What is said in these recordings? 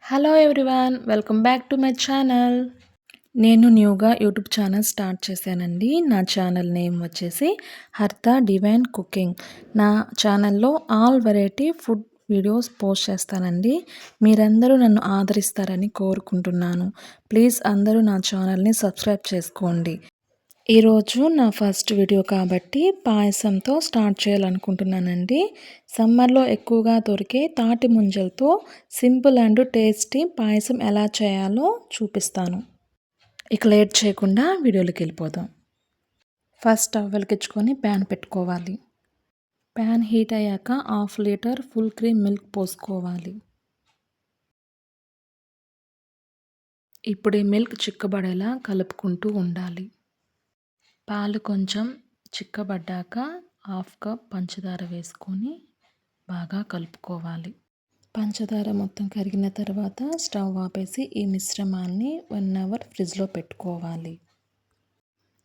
Hello everyone, welcome back to my channel. నేను న్యూగా YouTube channel start చేశానండి. నా ఛానల్ నేమ్ వచ్చేసి హర్త డివైన్ కుకింగ్. నా ఛానల్లో all variety food videos post చేస్తానండి. మీరందరూ నన్ను ఆదరిస్తారని కోరుకుంటున్నాను. ప్లీజ్ అందరూ నా ఛానల్ని సబ్స్క్రైబ్ చేసుకోండి. ఈరోజు నా ఫస్ట్ వీడియో కాబట్టి పాయసంతో స్టార్ట్ చేయాలనుకుంటున్నానండి. సమ్మర్లో ఎక్కువగా దొరికే తాటి ముంజలతో సింపుల్ అండ్ టేస్టీ పాయసం ఎలా చేయాలో చూపిస్తాను. ఇక లేట్ చేయకుండా వీడియోలోకి వెళ్ళిపోదాం. ఫస్ట్ స్టవ్ వెలిగించుకొని ప్యాన్ పెట్టుకోవాలి. ప్యాన్ హీట్ అయ్యాక 1/2 లీటర్ ఫుల్ క్రీమ్ మిల్క్ పోసుకోవాలి. ఇప్పుడు ఈ మిల్క్ చిక్కబడేలా కలుపుకుంటూ ఉండాలి. పాలు కొంచెం చిక్కబడ్డాక 1/2 కప్ పంచదార వేసుకొని బాగా కలుపుకోవాలి. పంచదార మొత్తం కరిగిన తర్వాత స్టవ్ ఆపేసి ఈ మిశ్రమాన్ని 1 అవర్ ఫ్రిడ్జ్లో పెట్టుకోవాలి.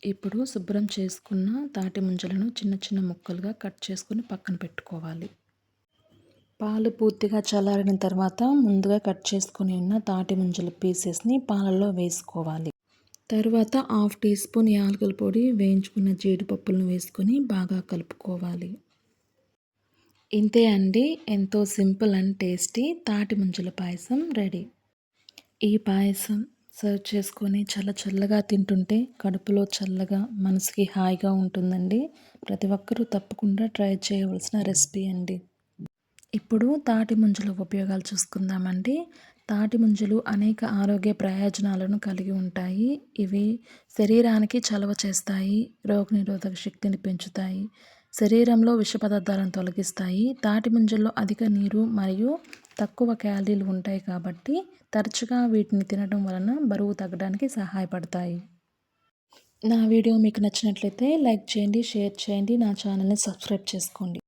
ఇప్పుడు శుభ్రం చేసుకున్న తాటి ముంజలను చిన్న చిన్న ముక్కలుగా కట్ చేసుకొని పక్కన పెట్టుకోవాలి. పాలు పూర్తిగా చల్లారిన తర్వాత ముందుగా కట్ చేసుకుని ఉన్న తాటి ముంజల పీసెస్ని పాలలో వేసుకోవాలి. తరువాత 1/2 టీ స్పూన్ యాలకుల పొడి, వేయించుకున్న జీడిపప్పులను వేసుకొని బాగా కలుపుకోవాలి. ఇంతే అండి, ఎంతో సింపుల్ అండ్ టేస్టీ తాటి ముంజల పాయసం రెడీ. ఈ పాయసం సర్వ్ చేసుకొని చల్లగా తింటుంటే కడుపులో చల్లగా మనసుకి హాయిగా ఉంటుందండి. ప్రతి ఒక్కరూ తప్పకుండా ట్రై చేయవలసిన రెసిపీ అండి. ఇప్పుడు తాటి ముంజల ఉపయోగాలు చూసుకుందామండి. తాటి ముంజలు అనేక ఆరోగ్య ప్రయోజనాలను కలిగి ఉంటాయి. ఇవి శరీరానికి చలవ చేస్తాయి, రోగనిరోధక శక్తిని పెంచుతాయి, శరీరంలో విష పదార్థాలను తొలగిస్తాయి. తాటి ముంజల్లో అధిక నీరు మరియు తక్కువ క్యాలరీలు ఉంటాయి కాబట్టి తరచుగా వీటిని తినడం వలన బరువు తగ్గడానికి సహాయపడతాయి. నా వీడియో మీకు నచ్చినట్లయితే లైక్ చేయండి, షేర్ చేయండి, నా ఛానల్ని సబ్స్క్రైబ్ చేసుకోండి.